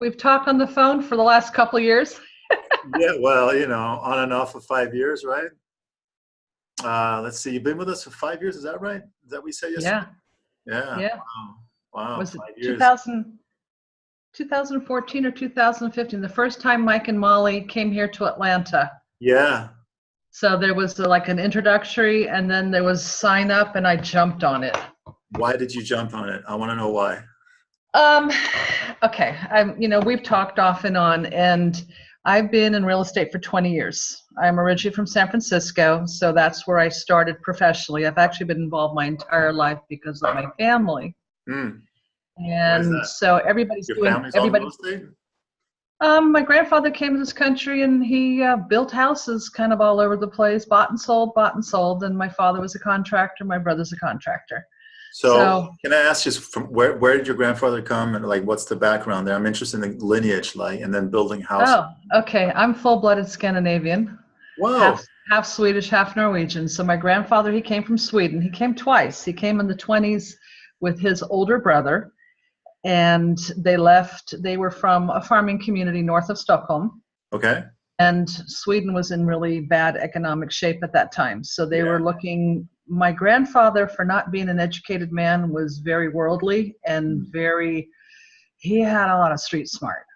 We've talked on the phone for the last couple of years. Yeah, well, on and off for 5 years, right? Let's see, you've been with us for 5 years, is that right? Is that what we said yesterday? Yeah, Yeah. yeah. Wow. Wow, Was it 5 years. 2014 or 2015? The first time Mike and Molly came here to Atlanta. Yeah. So there was like an introductory, and then there was sign up, and I jumped on it. Why did you jump on it? I want to know why. Um, okay. We've talked off and on, and I've been in real estate for 20 years. I'm originally from San Francisco, so that's where I started professionally. I've actually been involved my entire life because of my family. Hmm. Why is And that? so everybody's Your doing, family's on real everybody, estate? my grandfather came to this country and he built houses kind of all over the place, bought and sold, bought and sold. And my father was a contractor, my brother's a contractor. So So, can I ask just from where did your grandfather come and like what's the background there? I'm interested in the lineage, like, and then building houses. oh, okay. I'm full-blooded Scandinavian, Whoa. half Swedish, half Norwegian. So my grandfather, he came from Sweden. He came twice. He came in the 20s with his older brother, and they were from a farming community north of Stockholm. Okay. And Sweden was in really bad economic shape at that time. So they Yeah. were looking, my grandfather, for not being an educated man, was very worldly and he had a lot of street smart.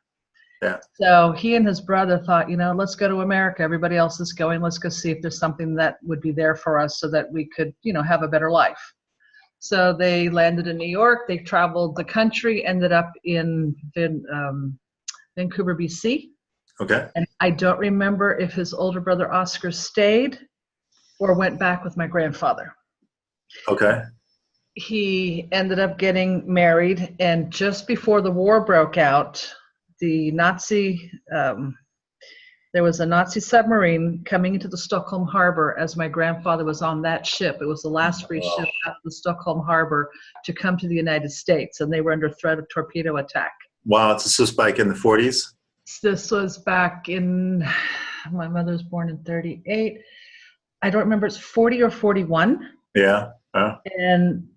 Yeah. So he and his brother thought, let's go to America. Everybody else is going. Let's go see if there's something that would be there for us so that we could, have a better life. So they landed in New York. They traveled the country, ended up in Vancouver, BC. Okay. And I don't remember if his older brother Oscar stayed or went back with my grandfather. Okay. He ended up getting married, and just before the war broke out, there was a Nazi submarine coming into the Stockholm harbor as my grandfather was on that ship. It was the last free ship out of the Stockholm harbor to come to the United States, and they were under threat of torpedo attack. Wow, this was back in the 40s? This was back in, my mother was born in 38. I don't remember, it's 40 or 41. Yeah. And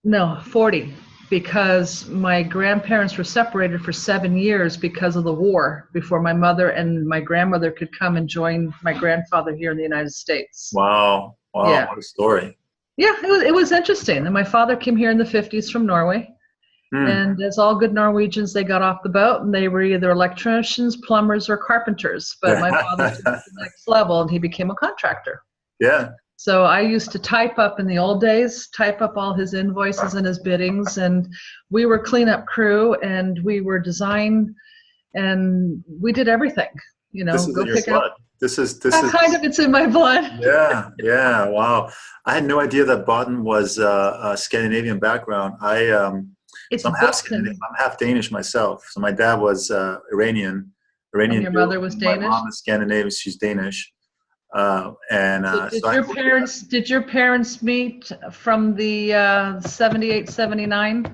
no, 40, because my grandparents were separated for 7 years because of the war before my mother and my grandmother could come and join my grandfather here in the United States. Wow. Wow. Yeah. What a story. Yeah, it was interesting. And my father came here in the 50s from Norway. And as all good Norwegians, they got off the boat and they were either electricians, plumbers, or carpenters. But my father took it to the next level and he became a contractor. Yeah. So I used to type up in the old days, type up all his invoices and his biddings, and we were cleanup crew and we were design, and we did everything. This is go in your pick blood. up. This is Kind of, it's in my blood. Yeah, yeah, wow. I had no idea that Botn was a Scandinavian background. It's So Botn. I'm half Danish myself. So my dad was Iranian. And your mother was My Danish? mom is Scandinavian. She's Danish. So did your parents meet from the 78, 79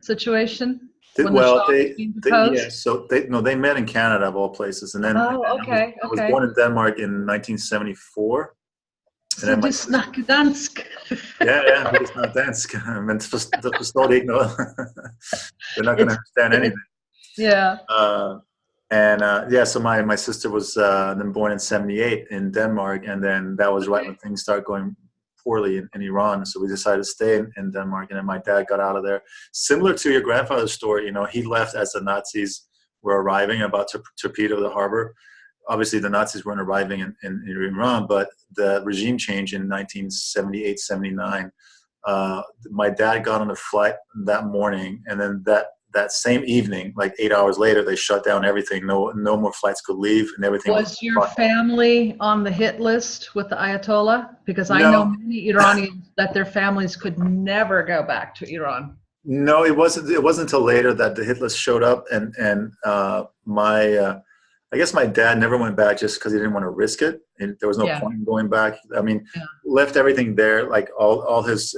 situation? When the Shah was being deposed? So they met in Canada of all places, and then okay. I was born in Denmark in 1974. Så du snakker dansk? Ja, det er snart dansk, men forstår de ikke noget. They're not going to understand anything. Yeah. So my sister was then born in 78 in Denmark, and then that was right when things started going poorly in Iran. So we decided to stay in Denmark, and then my dad got out of there. Similar to your grandfather's story, he left as the Nazis were arriving, about to torpedo the harbor. Obviously, the Nazis weren't arriving in Iran, but the regime change in 1978, 79, my dad got on a flight that morning, and then that same evening, like 8 hours later, they shut down everything. No more flights could leave, and everything was your family on the hit list with the Ayatollah? Because I know many Iranians that their families could never go back to Iran. No, it wasn't until later that the hit list showed up, and I guess my dad never went back just because he didn't want to risk it. And there was no point in going back. I mean, left everything there, like all his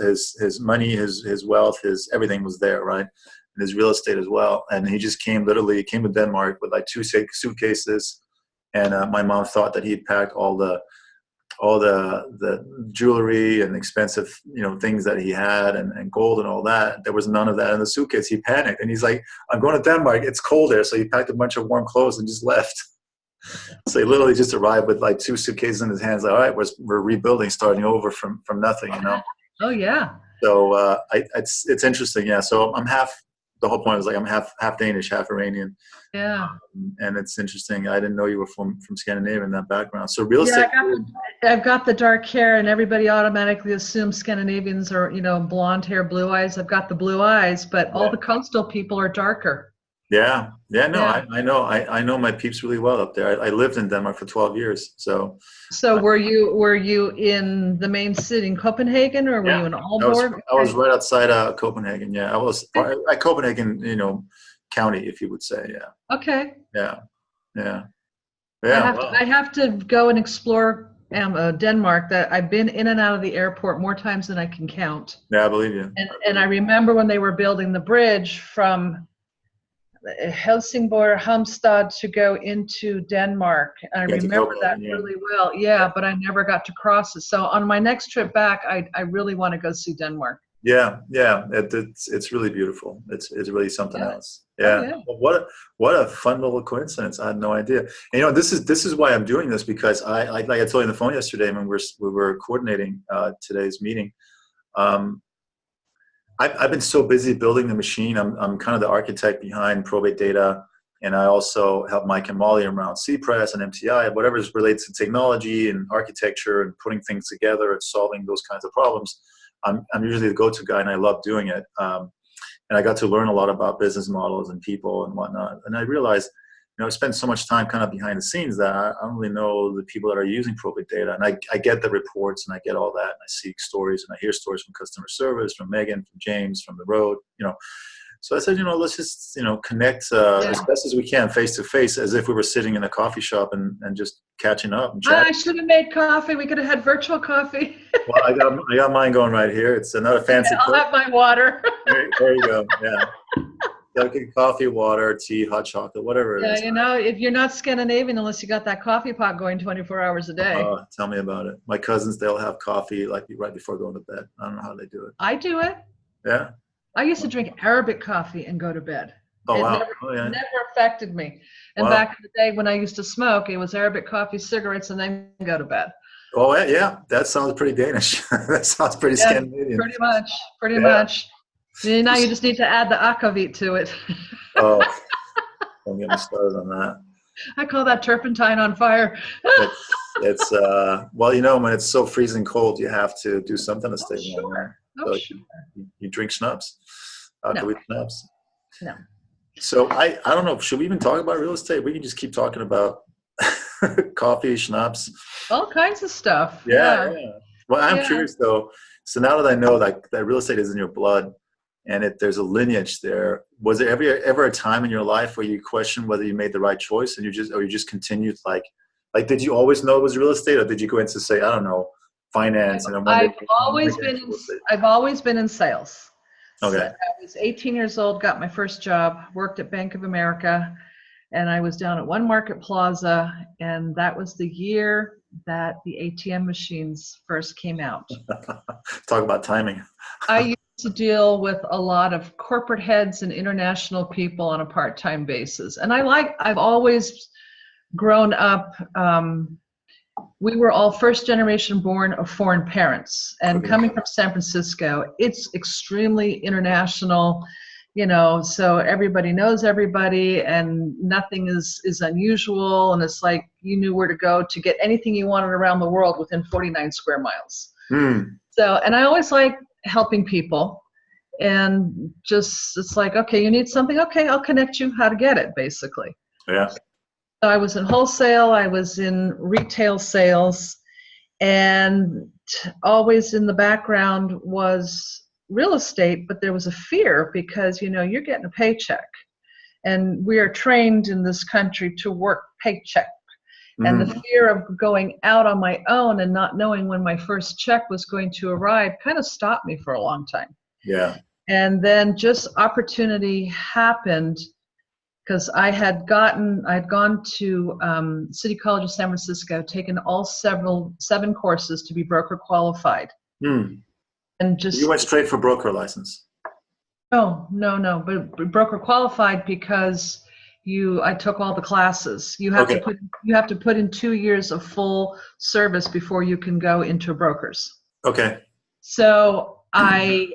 money, his wealth, his everything was there, right? And his real estate as well. And he just came to Denmark with like 2 suitcases. And my mom thought that he'd packed all the all the jewelry and expensive, things that he had, and gold and all that. There was none of that in the suitcase. He panicked, and he's like, "I'm going to Denmark. It's cold there." So he packed a bunch of warm clothes and just left. So he literally just arrived with like 2 suitcases in his hands. Like, all right, we're rebuilding, starting over from nothing, Oh yeah. So it's interesting, yeah. So I'm half. The whole point was like I'm half Danish, half Iranian. Yeah. And it's interesting. I didn't know you were from Scandinavia in that background. So real Yeah, estate. I've got the dark hair, and everybody automatically assumes Scandinavians are, blonde hair, blue eyes. I've got the blue eyes, but all the coastal people are darker. Yeah. No, Yeah. I know my peeps really well up there. I lived in Denmark for 12 years. So were you in the main city in Copenhagen, or were you in Aalborg? I was right outside Copenhagen. Yeah, I was at Copenhagen, county, if you would say. Yeah. Okay. Yeah. I have to go and explore Denmark. That I've been in and out of the airport more times than I can count. Yeah, I believe you. And I remember when they were building the bridge from Helsingborg, Halmstad to go into Denmark. I remember that really well. Yeah, but I never got to cross it. So on my next trip back, I really want to go see Denmark. Yeah. It's really beautiful. It's really something else. Yeah. Oh, yeah. Well, what a fun little coincidence. I had no idea. And, this is why I'm doing this, because I like I told you on the phone yesterday when we were coordinating today's meeting. I've been so busy building the machine. I'm kind of the architect behind probatedata, and I also help Mike and Molly around CPress and MTI, whatever is related to technology and architecture and putting things together and solving those kinds of problems. I'm usually the go-to guy, and I love doing it. And I got to learn a lot about business models and people and whatnot. And I realized, I spend so much time kind of behind the scenes that I don't really know the people that are using probate data. And I get the reports and I get all that. And I see stories and I hear stories from customer service, from Megan, from James, from the road, So I said, let's just, connect as best as we can face to face, as if we were sitting in a coffee shop and just catching up and chatting. I should have made coffee. We could have had virtual coffee. Well, I got mine going right here. It's another fancy. I'll have my water. There you go. Yeah. Coffee, water, tea, hot chocolate, whatever it is. If you're not Scandinavian unless you got that coffee pot going 24 hours a day. Tell me about it. My cousins, they'll have coffee like right before going to bed. I don't know how they do it. I do it. Yeah. I used to drink Arabic coffee and go to bed. Oh, wow. Never affected me. And back in the day when I used to smoke, it was Arabic coffee, cigarettes, and then go to bed. Oh, yeah. That sounds pretty Danish. That sounds pretty Scandinavian. Pretty much. Now you just need to add the akavit to it. Oh, don't get me started on that. I call that turpentine on fire. It's when it's so freezing cold, you have to do something to stay warm. So you drink schnapps? Akavit schnapps? No. So I don't know. Should we even talk about real estate? We can just keep talking about coffee, schnapps. All kinds of stuff. Yeah. Well, I'm curious though. So now that I know that real estate is in your blood, and there's a lineage there, was there ever a time in your life where you questioned whether you made the right choice, and you just continued like did you always know it was real estate, or did you go into say, I don't know, finance? I've always been in sales. Okay. So I was 18 years old, got my first job, worked at Bank of America, and I was down at One Market Plaza, and that was the year that the ATM machines first came out. Talk about timing. I used to deal with a lot of corporate heads and international people on a part-time basis. And I've always grown up, we were all first generation born of foreign parents, and coming from San Francisco, it's extremely international, so everybody knows everybody and nothing is unusual. And it's like you knew where to go to get anything you wanted around the world within 49 square miles. So, and I always like helping people, and just, it's like, okay, you need something. Okay, I'll connect you how to get it, basically. Yeah. So I was in wholesale, I was in retail sales, and always in the background was real estate, but there was a fear because, you're getting a paycheck, and we are trained in this country to work paycheck. And the fear of going out on my own and not knowing when my first check was going to arrive kind of stopped me for a long time. Yeah. And then just opportunity happened because I'd gone to City College of San Francisco, taken all 7 courses to be broker qualified. Hmm. And just You went straight for broker license. No, but broker qualified because I took all the classes. You have to put in 2 years of full service before you can go into brokers. Okay. So I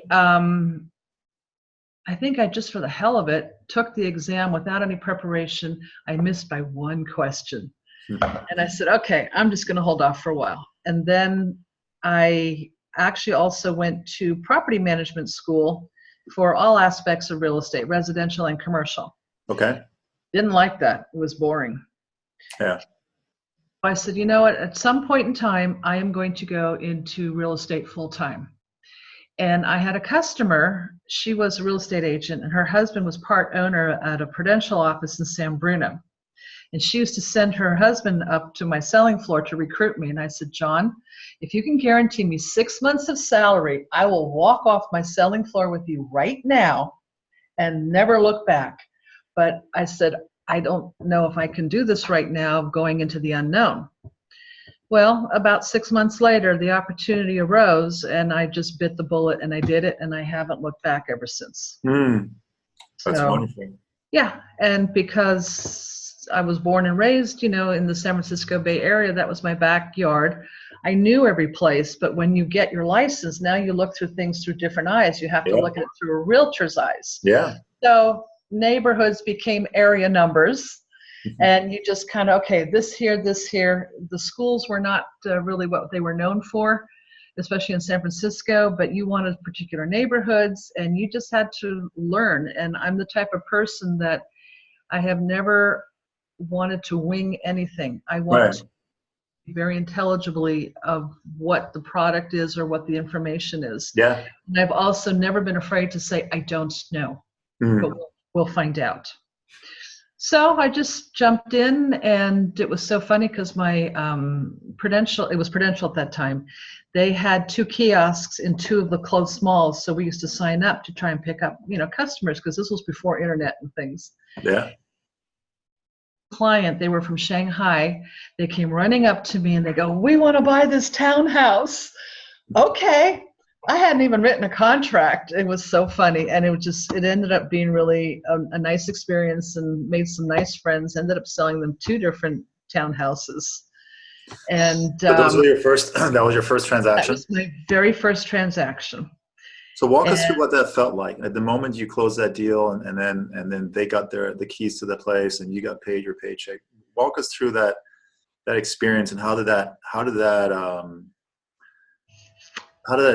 think I just, for the hell of it, took the exam without any preparation. I missed by 1 question. And I said, okay, I'm just going to hold off for a while. And then I actually also went to property management school for all aspects of real estate, residential and commercial. Okay. Didn't like that. It was boring. Yeah. I said, you know what, at some point in time, I am going to go into real estate full time. And I had a customer, she was a real estate agent, and her husband was part owner at a Prudential office in San Bruno. And she used to send her husband up to my selling floor to recruit me. And I said, John, if you can guarantee me 6 months of salary, I will walk off my selling floor with you right now and never look back. But I said, I don't know if I can do this right now, going into the unknown. Well, about 6 months later, the opportunity arose, and I just bit the bullet, and I did it, and I haven't looked back ever since. That's wonderful. Yeah, and because I was born and raised, in the San Francisco Bay Area, that was my backyard. I knew every place, but when you get your license, now you look through things through different eyes. You have to look at it through a realtor's eyes. Yeah. So neighborhoods became area numbers. And you just kind of, okay, this here. The schools were not really what they were known for, especially in San Francisco, but you wanted particular neighborhoods, and you just had to learn. And I'm the type of person that I have never wanted to wing anything. I want to be very intelligibly of what the product is or what the information is. Yeah. And I've also never been afraid to say, I don't know, but we'll find out. So I just jumped in, and it was so funny because my it was Prudential at that time. They had 2 kiosks in 2 of the close malls. So we used to sign up to try and pick up, customers, because this was before internet and things. Yeah. Client, they were from Shanghai. They came running up to me and they go, we want to buy this townhouse. Okay. I hadn't even written a contract. It was so funny. And it ended up being really a nice experience, and made some nice friends, ended up selling them 2 different townhouses. And so those were your first, that was your first transaction? That was my very first transaction. So walk us through what that felt like at the moment you closed that deal, and then they got the keys to the place, and you got paid your paycheck. Walk us through that experience, and how did that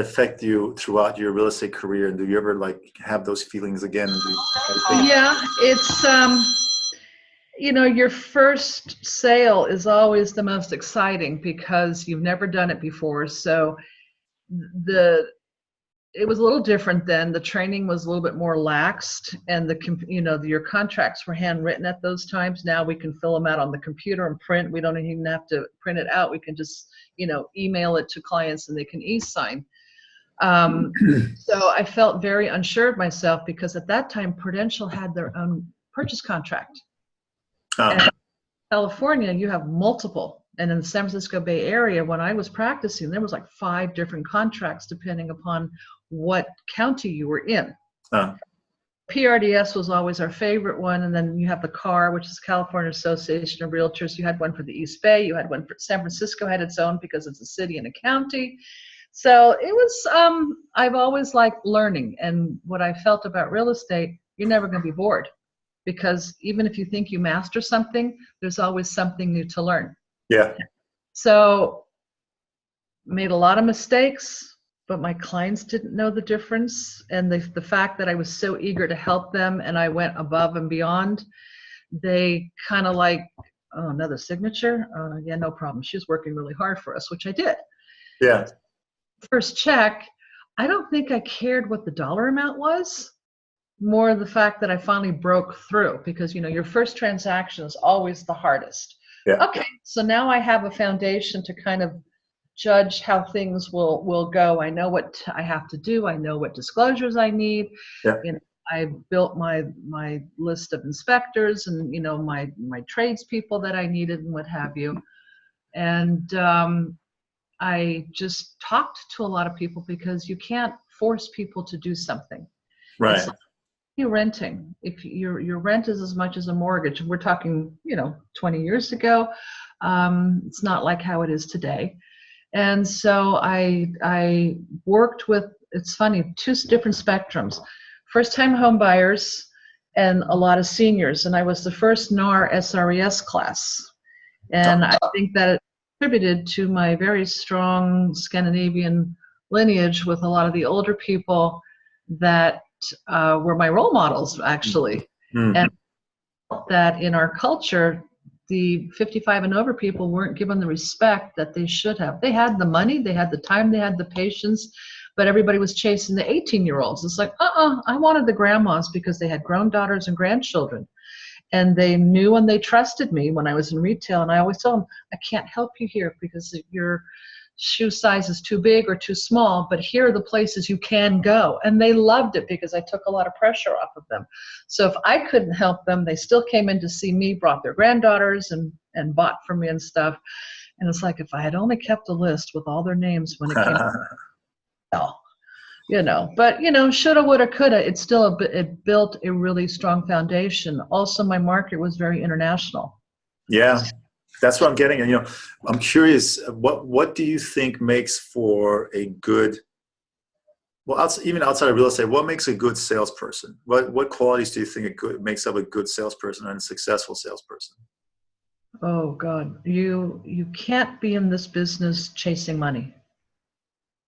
affect you throughout your real estate career? And do you ever have those feelings again? Yeah, it's your first sale is always the most exciting because you've never done it before. So it was a little different then. The training was a little bit more laxed, and your contracts were handwritten at those times. Now we can fill them out on the computer and print. We don't even have to print it out. We can just email it to clients, and they can e-sign. So I felt very unsure of myself, because at that time Prudential had their own purchase contract. And in California, you have multiple. And in the San Francisco Bay Area, when I was practicing, there was 5 different contracts depending upon what county you were in. PRDS was always our favorite one. And then you have the CAR, which is California Association of Realtors. You had one for the East Bay. You had one for San Francisco, had its own because it's a city and a county. So it was, I've always liked learning. And what I felt about real estate, you're never going to be bored, because even if you think you master something, there's always something new to learn. Yeah. So made a lot of mistakes, but my clients didn't know the difference. And the fact that I was so eager to help them, and I went above and beyond, they kind of oh, another signature? Yeah, no problem. She's working really hard for us, which I did. Yeah. First check, I don't think I cared what the dollar amount was. More the fact that I finally broke through, because your first transaction is always the hardest. Yeah. Okay, so now I have a foundation to kind of judge how things will go. I know what I have to do. I know what disclosures I need. Yeah. I built my list of inspectors and, you know, my tradespeople that I needed and what have you. And I just talked to a lot of people because you can't force people to do something. Right. It's like you're renting. If your rent is as much as a mortgage, we're talking, you know, 20 years ago. It's not like how it is today. And so I worked with, it's funny, two different spectrums. First-time home buyers and a lot of seniors. And I was the first NAR SRES class. And I think that it contributed to my very strong Scandinavian lineage with a lot of the older people that were my role models, actually. Mm. And that in our culture, the 55 and over people weren't given the respect that they should have. They had the money, they had the time, they had the patience, but everybody was chasing the 18-year-olds. It's like, I wanted the grandmas because they had grown daughters and grandchildren. And they knew and they trusted me when I was in retail. And I always told them, I can't help you here because your shoe size is too big or too small, but here are the places you can go. And they loved it because I took a lot of pressure off of them. So if I couldn't help them, they still came in to see me, brought their granddaughters and bought from me and stuff. And it's like, if I had only kept a list with all their names when it came to you know, but you know, shoulda, woulda, coulda, it's still it built a really strong foundation. Also, my market was very international. Yeah. That's what I'm getting. And, you know, I'm curious, what do you think makes for a good, well, even outside of real estate, what makes a good salesperson? What qualities do you think makes up a good salesperson and a successful salesperson? Oh God, you can't be in this business chasing money.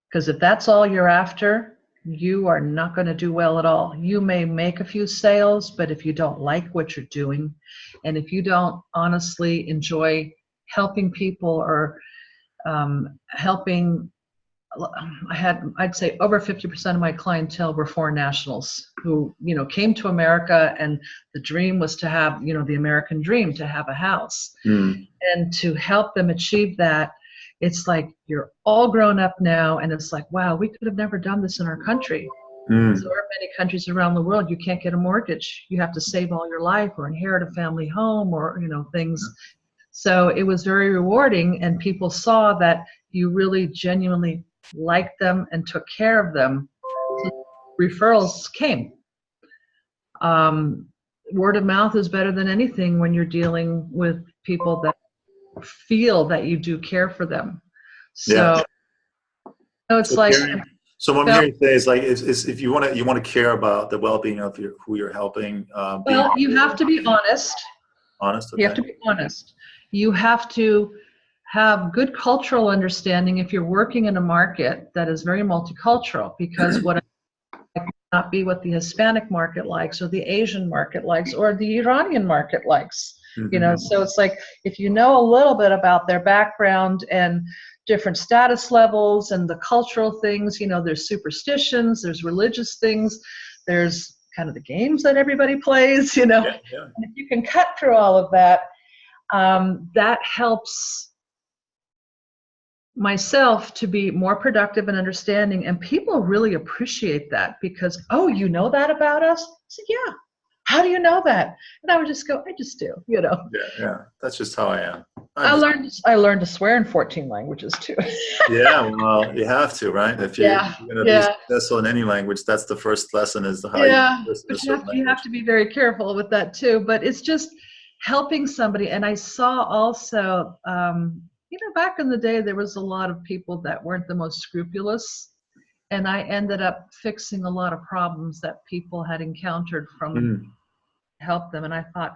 Because if that's all you're after, you are not going to do well at all. You may make a few sales, but if you don't like what you're doing, and if you don't honestly enjoy helping people or helping, I'd say over 50% of my clientele were foreign nationals who, you know, came to America, and the dream was to have, you know, the American dream, to have a house. And to help them achieve that, it's like you're all grown up now, and it's like, wow, we could have never done this in our country. So there are many countries around the world you can't get a mortgage. You have to save all your life or inherit a family home or, you know, things. So it was very rewarding, and people saw that you really genuinely liked them and took care of them. So referrals came. Word of mouth is better than anything when you're dealing with people that feel that you do care for them. So, so it's like, so what I'm hearing you say is like, is if you want to care about the well-being of who you're helping. Well, you have to be honest. Honest. Okay. You have to be honest. You have to have good cultural understanding if you're working in a market that is very multicultural, because what might not be what the Hispanic market likes or the Asian market likes or the Iranian market likes. You know, so it's like, if you know a little bit about their background and different status levels and the cultural things, you know, there's superstitions, there's religious things, there's kind of the games that everybody plays, you know. And if you can cut through all of that, that helps myself to be more productive and understanding. And people really appreciate that because, oh, you know that about us? I said, yeah. How do you know that? And I would just go, I just do, you know. Yeah. That's just how I am. I learned to swear in 14 languages too. Yeah, well, you have to, right? If you're going to be successful in any language, that's the first lesson, is how you have to be very careful with that too. But it's just helping somebody. And I saw also, you know, back in the day, there was a lot of people that weren't the most scrupulous. And I ended up fixing a lot of problems that people had encountered from help them. And I thought,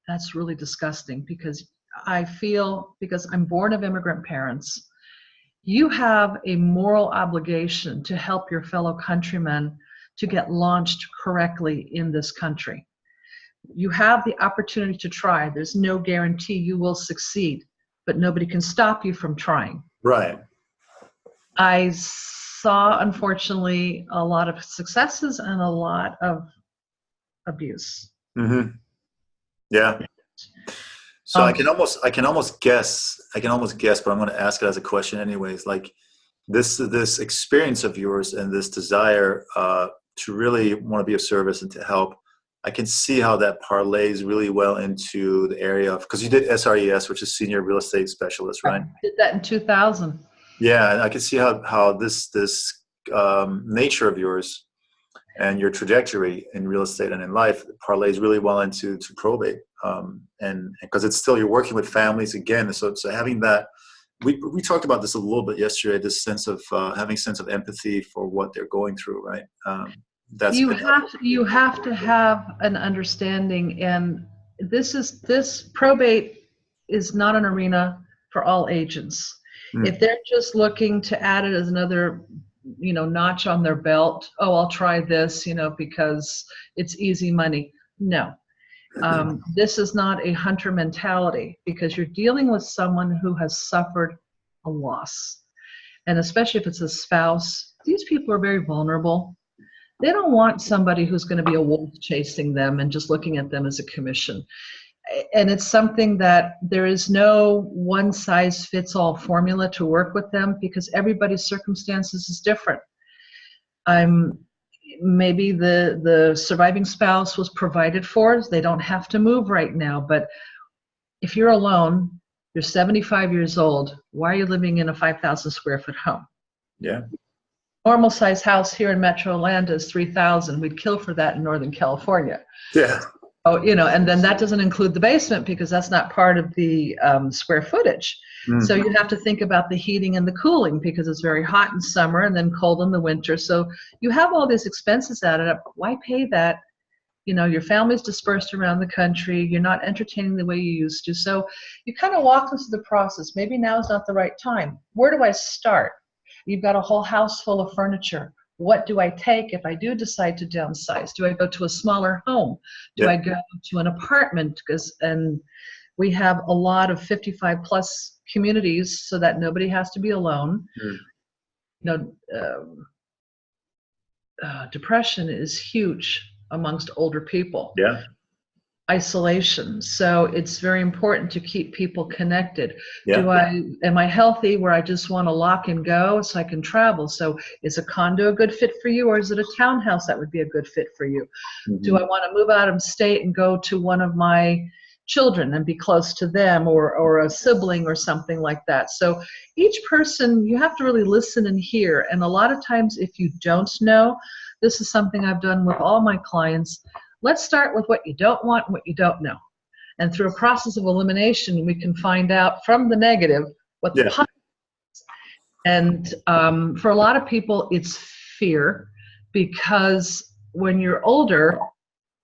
that's really disgusting, because I feel, because I'm born of immigrant parents, you have a moral obligation to help your fellow countrymen to get launched correctly in this country. You have the opportunity to try. There's no guarantee you will succeed, but nobody can stop you from trying. Right. I saw, unfortunately, a lot of successes and a lot of abuse. Yeah. So I can almost guess, but I'm going to ask it as a question anyways. Like this experience of yours and this desire to really want to be of service and to help, I can see how that parlays really well into the area of, because you did SRES, which is Senior Real Estate Specialist, right? I did that in 2000. Yeah, and I can see how this nature of yours and your trajectory in real estate and in life parlays really well into probate, and because it's still, you're working with families again, so having that, we talked about this a little bit yesterday, this sense of having sense of empathy for what they're going through, right? You have to have an understanding, and this probate is not an arena for all agents. If they're just looking to add it as another, notch on their belt, oh, I'll try this, because it's easy money. No. This is not a hunter mentality, because you're dealing with someone who has suffered a loss. And especially if it's a spouse, these people are very vulnerable. They don't want somebody who's going to be a wolf chasing them and just looking at them as a commission. And it's something that there is no one size fits all formula to work with them, because everybody's circumstances is different. Maybe the surviving spouse was provided for. They don't have to move right now. But if you're alone, you're 75 years old, why are you living in a 5,000 square foot home? Yeah. Normal size house here in Metro Atlanta is 3,000. We'd kill for that in Northern California. Yeah. Oh, and then that doesn't include the basement, because that's not part of the square footage. So you have to think about the heating and the cooling, because it's very hot in summer and then cold in the winter. So you have all these expenses added up. Why pay that? Your family's dispersed around the country. You're not entertaining the way you used to. So you kind of walk them through the process. Maybe now is not the right time. Where do I start? You've got a whole house full of furniture. What do I take if I do decide to downsize? Do I go to a smaller home? Do I go to an apartment? And we have a lot of 55 plus communities, so that nobody has to be alone. Depression is huge amongst older people. Yeah. Isolation. So it's very important to keep people connected. Yeah. Am I healthy where I just want to lock and go so I can travel? So is a condo a good fit for you, or is it a townhouse that would be a good fit for you? Do I want to move out of state and go to one of my children and be close to them, or a sibling or something like that? So each person, you have to really listen and hear. And a lot of times, if you don't know, this is something I've done with all my clients. Let's start with what you don't want and what you don't know. And through a process of elimination, we can find out from the negative what the positive is. And for a lot of people, it's fear, because when you're older,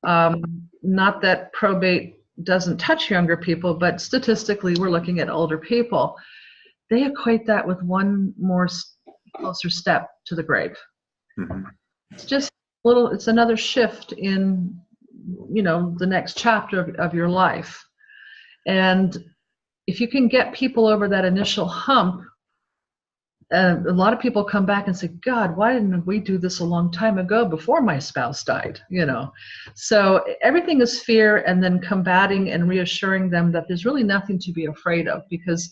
not that probate doesn't touch younger people, but statistically, we're looking at older people. They equate that with one more closer step to the grave. It's just it's another shift in the next chapter of your life. And if you can get people over that initial hump, a lot of people come back and say, God, why didn't we do this a long time ago before my spouse died? So everything is fear, and then combating and reassuring them that there's really nothing to be afraid of, because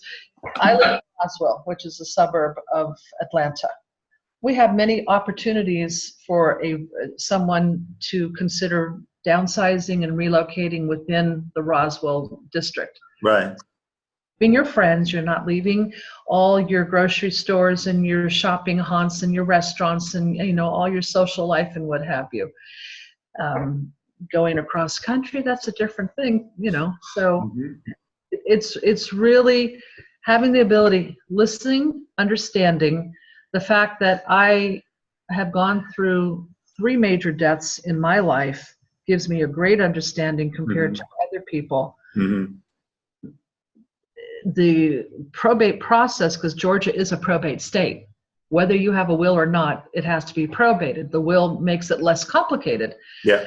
I live in Roswell, which is a suburb of Atlanta. We have many opportunities for someone to consider downsizing and relocating within the Roswell district. Right. Being your friends, you're not leaving all your grocery stores and your shopping haunts and your restaurants and all your social life and what have you. Going across country, that's a different thing, So it's really having the ability, listening, understanding. The fact that I have gone through 3 major deaths in my life gives me a great understanding compared to other people. The probate process, because Georgia is a probate state, whether you have a will or not, it has to be probated. The will makes it less complicated. Yeah.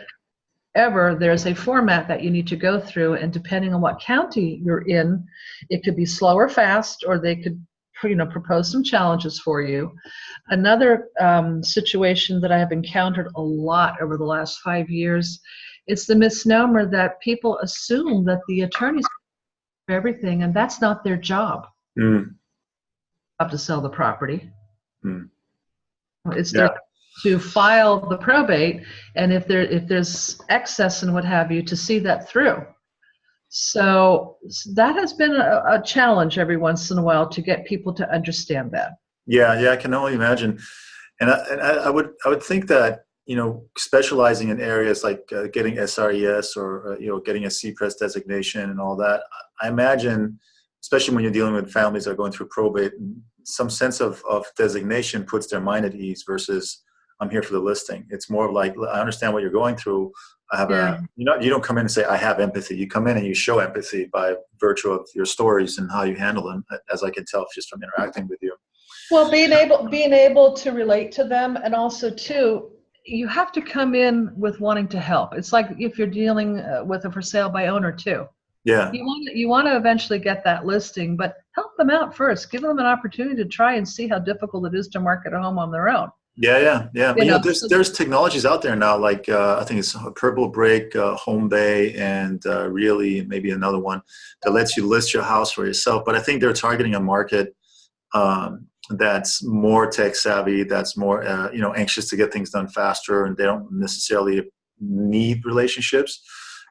However, there's a format that you need to go through, and depending on what county you're in, it could be slow or fast, or they could propose some challenges for you. Another situation that I have encountered a lot over the last 5 years, it's the misnomer that people assume that the attorneys do everything, and that's not their job. Job to sell the property. It's their to file the probate, and if there's excess and what have you, to see that through. So that has been a challenge every once in a while to get people to understand that. Yeah, I can only imagine. And I would think that, specializing in areas like getting SRES or getting a CPRES designation and all that, I imagine, especially when you're dealing with families that are going through probate, some sense of designation puts their mind at ease versus I'm here for the listing. It's more of like, I understand what you're going through. I have you don't come in and say I have empathy. You come in and you show empathy by virtue of your stories and how you handle them, as I can tell just from interacting with you. Well, being able to relate to them, and also too, you have to come in with wanting to help. It's like if you're dealing with a for sale by owner too. Yeah. You want to eventually get that listing, but help them out first. Give them an opportunity to try and see how difficult it is to market a home on their own. Yeah. But there's technologies out there now, like I think it's Purple Break, Home Bay, and really maybe another one that lets you list your house for yourself. But I think they're targeting a market that's more tech savvy, that's more anxious to get things done faster, and they don't necessarily need relationships.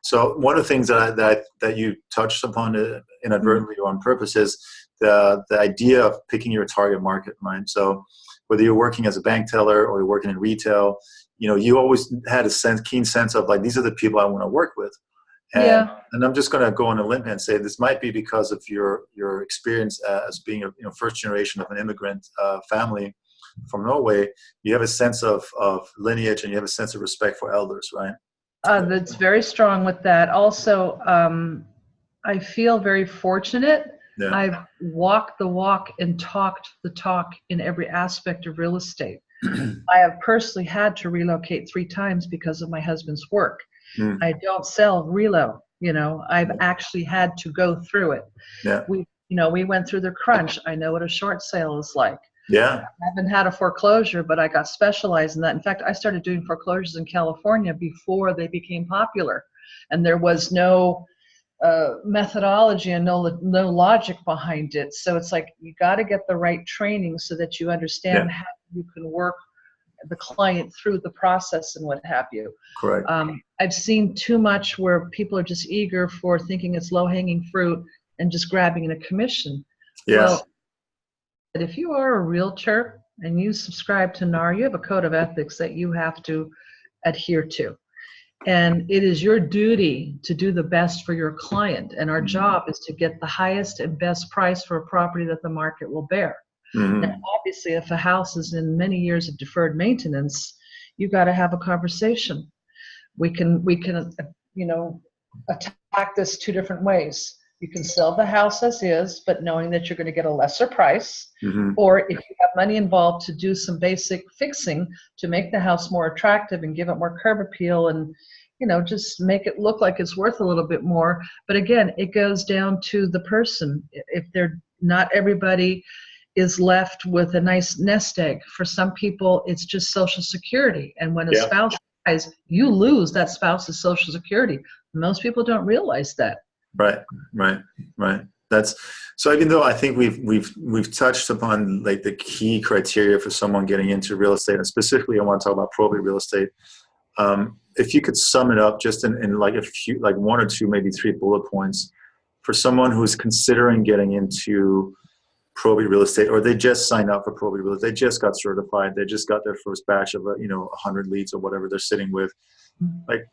So one of the things that you touched upon inadvertently or on purpose is the idea of picking your target market, right? So whether you're working as a bank teller or you're working in retail, you always had a keen sense of like, these are the people I want to work with. And I'm just going to go on a limb and say this might be because of your experience as being a first generation of an immigrant family from Norway. You have a sense of lineage and you have a sense of respect for elders, right? That's very strong with that. Also, I feel very fortunate. Yeah. I've walked the walk and talked the talk in every aspect of real estate. I have personally had to relocate 3 times because of my husband's work. I don't sell relo, I've actually had to go through it. Yeah. We went through the crunch. I know what a short sale is like. Yeah. I haven't had a foreclosure, but I got specialized in that. In fact, I started doing foreclosures in California before they became popular, and there was no methodology and no logic behind it. So it's like you got to get the right training so that you understand how you can work the client through the process and what have you. Correct. I've seen too much where people are just eager for thinking it's low-hanging fruit and just grabbing a commission. Yeah. Well, if you are a realtor and you subscribe to NAR, you have a code of ethics that you have to adhere to. And it is your duty to do the best for your client. And our job is to get the highest and best price for a property that the market will bear. Now, obviously, if a house is in many years of deferred maintenance, you got to have a conversation. We can attack this 2 different ways. You can sell the house as is, but knowing that you're going to get a lesser price. Or if you have money involved, to do some basic fixing to make the house more attractive and give it more curb appeal and, just make it look like it's worth a little bit more. But again, it goes down to the person. If they're not everybody is left with a nice nest egg. For some people, it's just Social Security. And when a spouse dies, you lose that spouse's Social Security. Most people don't realize that. Right. That's so. Even though I think we've touched upon like the key criteria for someone getting into real estate, and specifically, I want to talk about probate real estate. If you could sum it up just in like a few, like 1 or 2, maybe 3 bullet points for someone who's considering getting into probate real estate, or they just signed up for probate real estate, they just got certified, they just got their first batch of 100 leads or whatever they're sitting with. Like,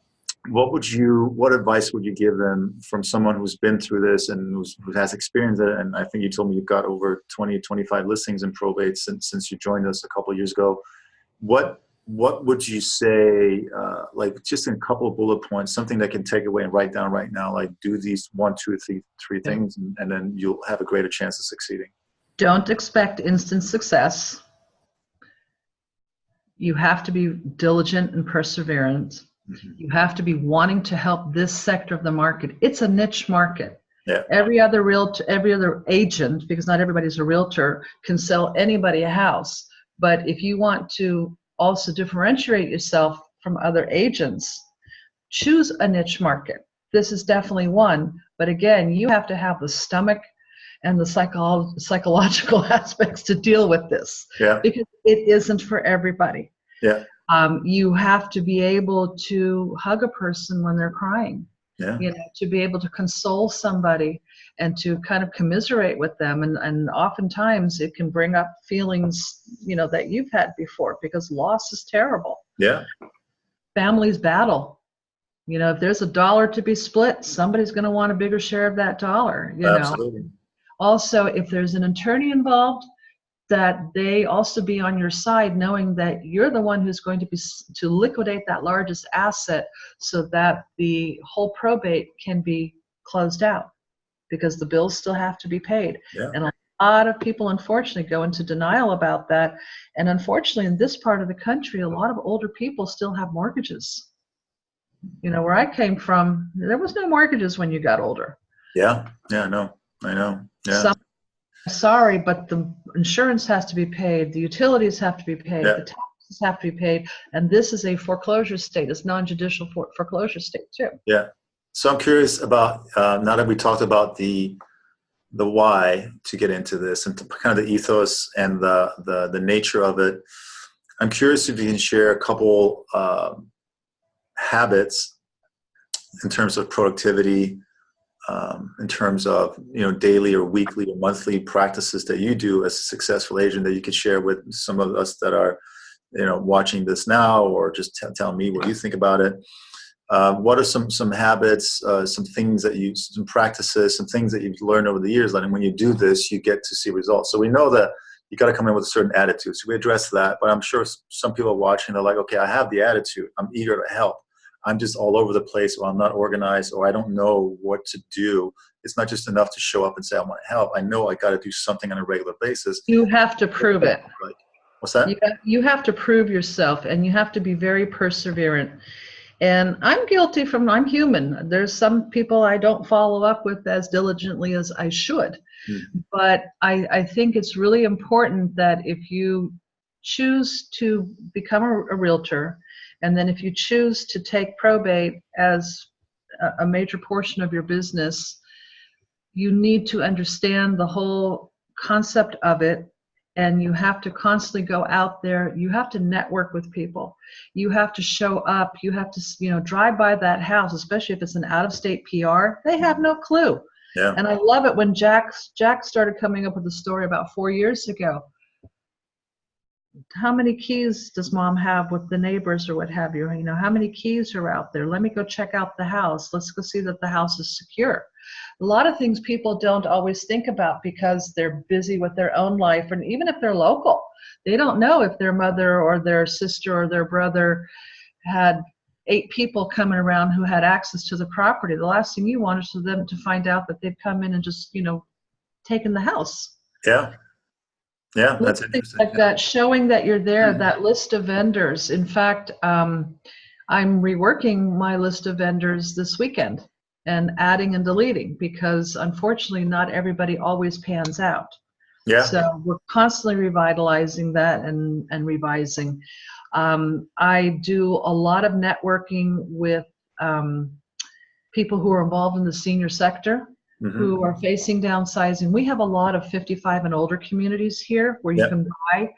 what advice would you give them from someone who's been through this and who has experience in it? And I think you told me you've got over 20, 25 listings in probate since you joined us a couple of years ago. What would you say, like just in a couple of bullet points, something that can take away and write down right now, like do these 1, 2, 3 things, and then you'll have a greater chance of succeeding? Don't expect instant success. You have to be diligent and perseverant. You have to be wanting to help this sector of the market. It's a niche market. Yeah. Every other agent, because not everybody's a realtor, can sell anybody a house. But if you want to also differentiate yourself from other agents, choose a niche market. This is definitely one. But again, you have to have the stomach and the psychological aspects to deal with this. Yeah. Because it isn't for everybody. Yeah. You have to be able to hug a person when they're crying, Yeah. to be able to console somebody and to kind of commiserate with them. And oftentimes it can bring up feelings, that you've had before, because loss is terrible. Yeah. Families battle. If there's a dollar to be split, somebody's going to want a bigger share of that dollar, Absolutely. Also, if there's an attorney involved, that they also be on your side, knowing that you're the one who's going to liquidate that largest asset so that the whole probate can be closed out, because the bills still have to be paid. Yeah. And a lot of people, unfortunately, go into denial about that. And unfortunately, in this part of the country, a lot of older people still have mortgages. Where I came from, there was no mortgages when you got older. Yeah. Yeah. No, I know. Yeah. Sorry, but the insurance has to be paid, the utilities have to be paid, Yeah. the taxes have to be paid, and this is a foreclosure state. It's non-judicial foreclosure state too. Yeah. So I'm curious about, now that we talked about the why to get into this and kind of the ethos and the nature of it, I'm curious if you can share a couple habits in terms of productivity, in terms of daily or weekly or monthly practices that you do as a successful agent that you could share with some of us that are watching this now, or just tell me what you think about it. What are some habits, some practices, some things that you've learned over the years, and when you do this you get to see results? So we know that you got to come in with a certain attitude, so we address that, but I'm sure some people are watching, they're like, okay, I have the attitude, I'm eager to help, I'm just all over the place, or I'm not organized, or I don't know what to do. It's not just enough to show up and say I want to help. I know I got to do something on a regular basis. You have to prove it. What's that? You have to prove yourself, and you have to be very perseverant. And I'm guilty I'm human. There's some people I don't follow up with as diligently as I should. But I think it's really important that if you choose to become a realtor, and then if you choose to take probate as a major portion of your business, you need to understand the whole concept of it, and you have to constantly go out there. You have to network with people. You have to show up. You have to, drive by that house, especially if it's an out-of-state PR. They have no clue. Yeah. And I love it when Jack started coming up with a story about 4 years ago. How many keys does mom have with the neighbors or what have you? How many keys are out there? Let me go check out the house. Let's go see that the house is secure. A lot of things people don't always think about because they're busy with their own life, and even if they're local, they don't know if their mother or their sister or their brother had 8 people coming around who had access to the property. The last thing you want is for them to find out that they've come in and just, taken the house. Yeah. Yeah, that's interesting. Like that, showing that you're there, that list of vendors. In fact, I'm reworking my list of vendors this weekend and adding and deleting, because unfortunately not everybody always pans out. Yeah. So we're constantly revitalizing that and revising. I do a lot of networking with people who are involved in the senior sector, who are facing downsizing. We have a lot of 55 and older communities here where you can buy.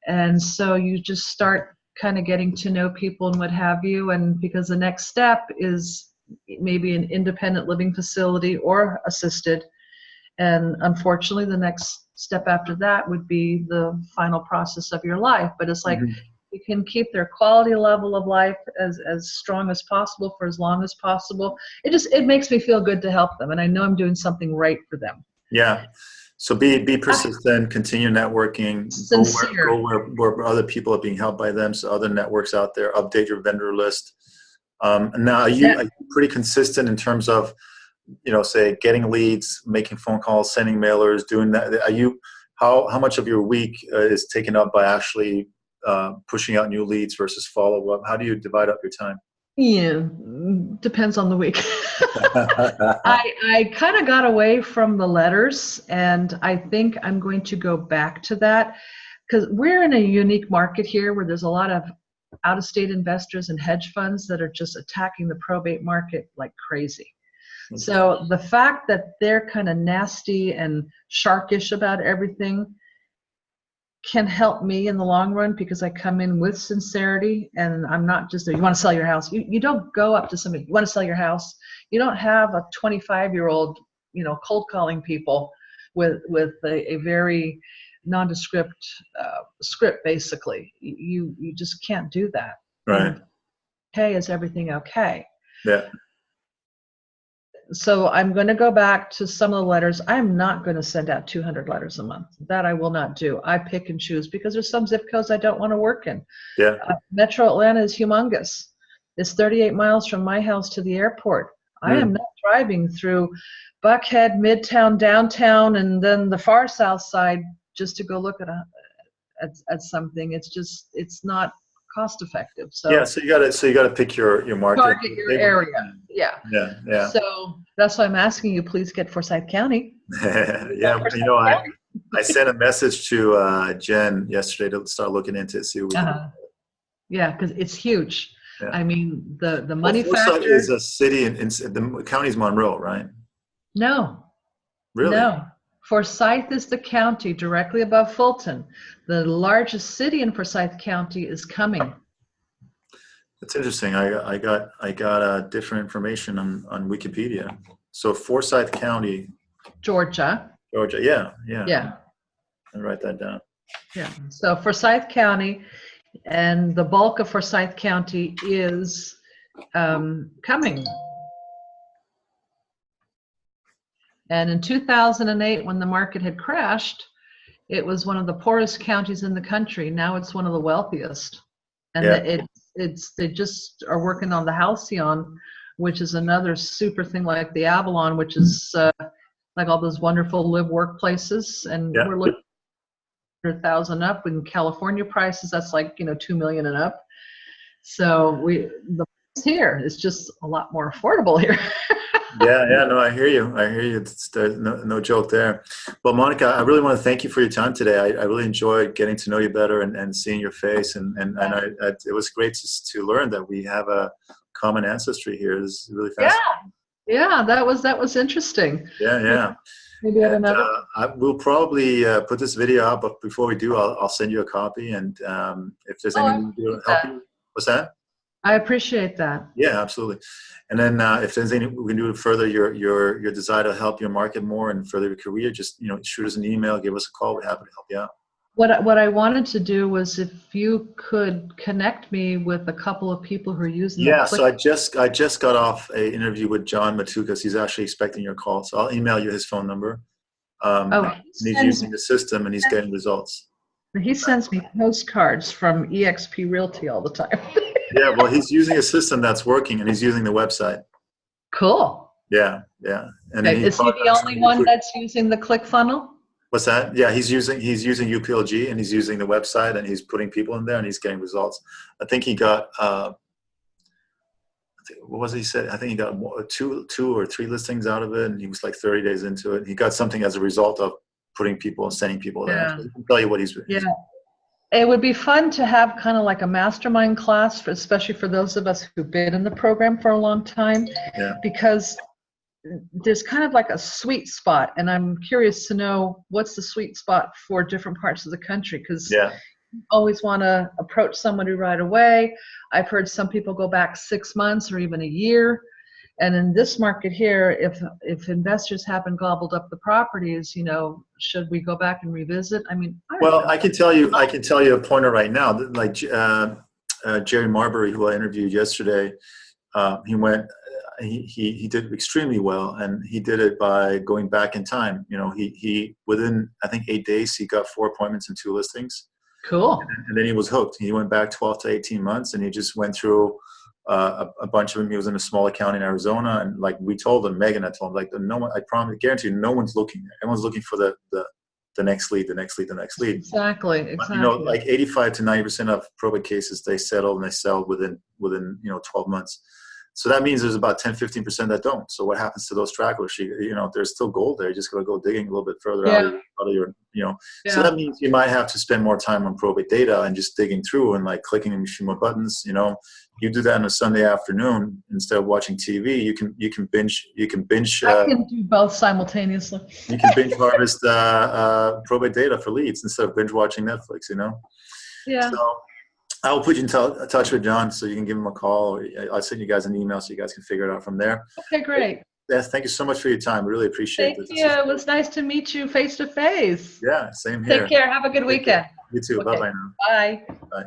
And so you just start kind of getting to know people and what have you. And because the next step is maybe an independent living facility or assisted. And unfortunately, the next step after that would be the final process of your life. But it's like, you can keep their quality level of life as strong as possible for as long as possible. It makes me feel good to help them, and I know I'm doing something right for them. Yeah. So be persistent, continue networking, sincere. Go where other people are being helped by them. So other networks out there, update your vendor list. And now are you pretty consistent in terms of, say getting leads, making phone calls, sending mailers, doing that? Are you, how much of your week is taken up by actually pushing out new leads versus follow up? How do you divide up your time? Yeah, depends on the week. I kind of got away from the letters, and I think I'm going to go back to that, because we're in a unique market here where there's a lot of out-of-state investors and hedge funds that are just attacking the probate market like crazy. So the fact that they're kind of nasty and sharkish about everything, can help me in the long run because I come in with sincerity, and I'm not just you want to sell your house. You don't go up to somebody, you want to sell your house. You don't have a 25-year-old, cold calling people with a very nondescript script. Basically, you just can't do that. Right. Okay, is everything okay? Yeah. So I'm going to go back to some of the letters. I'm not going to send out 200 letters a month. That I will not do. I pick and choose because there's some zip codes I don't want to work in. Yeah. Metro Atlanta is humongous. It's 38 miles from my house to the airport. I am not driving through Buckhead, Midtown, downtown, and then the far south side just to go look at something. It's not cost effective. So yeah, so you gotta pick your market. Target your area. Yeah. Yeah. So that's why I'm asking you, please get Forsyth County. Yeah, I sent a message to Jen yesterday to start looking into it, see what we can do. Yeah, because it's huge. Yeah. I mean, the money Forsyth factor is a city in the county's Monroe, right? No. Really? No. Forsyth is the county directly above Fulton. The largest city in Forsyth County is Cumming. That's interesting. I got different information on Wikipedia. So Forsyth County, Georgia. Yeah. Yeah. I'll write that down. Yeah. So Forsyth County, and the bulk of Forsyth County is Cumming. And in 2008, when the market had crashed, it was one of the poorest counties in the country. Now it's one of the wealthiest. And they just are working on the Halcyon, which is another super thing like the Avalon, which is like all those wonderful live workplaces. And we're looking at 100,000 up. In California prices, that's like, $2 million and up. So the price here is just a lot more affordable here. Yeah, no, I hear you. It's no joke there. Well, Monica, I really want to thank you for your time today. I really enjoyed getting to know you better and seeing your face, and it was great to learn that we have a common ancestry here. This is really fascinating. Yeah, that was interesting. Yeah. Maybe at another. We'll probably put this video out, but before we do, I'll send you a copy, and if there's anything to help you. What's that? I appreciate that. Yeah, absolutely. And then if there's anything we can do to further your desire to help your market more and further your career, just shoot us an email, give us a call. We're happy to help you out. What I wanted to do was if you could connect me with a couple of people who are using. Yeah, so I just got off an interview with John Matukas. He's actually expecting your call, so I'll email you his phone number. He's using the system and he's getting results. He sends me postcards from eXp Realty all the time. Yeah, well, he's using a system that's working, and he's using the website. Cool. Yeah. And is he the only one that's using the ClickFunnels? What's that? Yeah, he's using UPLG, and he's using the website, and he's putting people in there, and he's getting results. I think he got what was it he said? I think he got two or three listings out of it, and he was like 30 days into it. He got something as a result of putting people and sending people there. So he can tell you what he's. Yeah. It would be fun to have kind of like a mastermind class, especially for those of us who've been in the program for a long time, because there's kind of like a sweet spot, and I'm curious to know what's the sweet spot for different parts of the country, because you always want to approach somebody right away. I've heard some people go back 6 months or even a year. And in this market here, if investors haven't gobbled up the properties, should we go back and revisit? I mean, I can tell you a pointer right now. Like Jerry Marbury, who I interviewed yesterday, he did extremely well, and he did it by going back in time. He within I think 8 days he got 4 appointments and 2 listings. Cool. And then he was hooked. He went back 12 to 18 months, and he just went through. A bunch of them. He was in a smaller county in Arizona, and like we told him, Megan, I told him, like, no one, I guarantee you, no one's looking there. Everyone's looking for the next lead, the next lead. Exactly. But, like 85 to 90% of probate cases, they settle and they sell within 12 months. So that means there's about 10-15% that don't. So what happens to those stragglers? There's still gold there. You just got to go digging a little bit further out of your. So that means you might have to spend more time on probate data and just digging through and like clicking a few more buttons. you do that on a Sunday afternoon instead of watching TV. You can binge. I can do both simultaneously. You can binge harvest probate data for leads instead of binge watching Netflix. Yeah. So I'll put you in touch with John so you can give him a call, or I'll send you guys an email so you guys can figure it out from there. Okay, great. Yes, thank you so much for your time. I really appreciate Thank this. you. It was nice to meet you face to face. Yeah, same here. Take care. Have a good weekend. You too. Okay. Bye-bye now. Bye. Bye.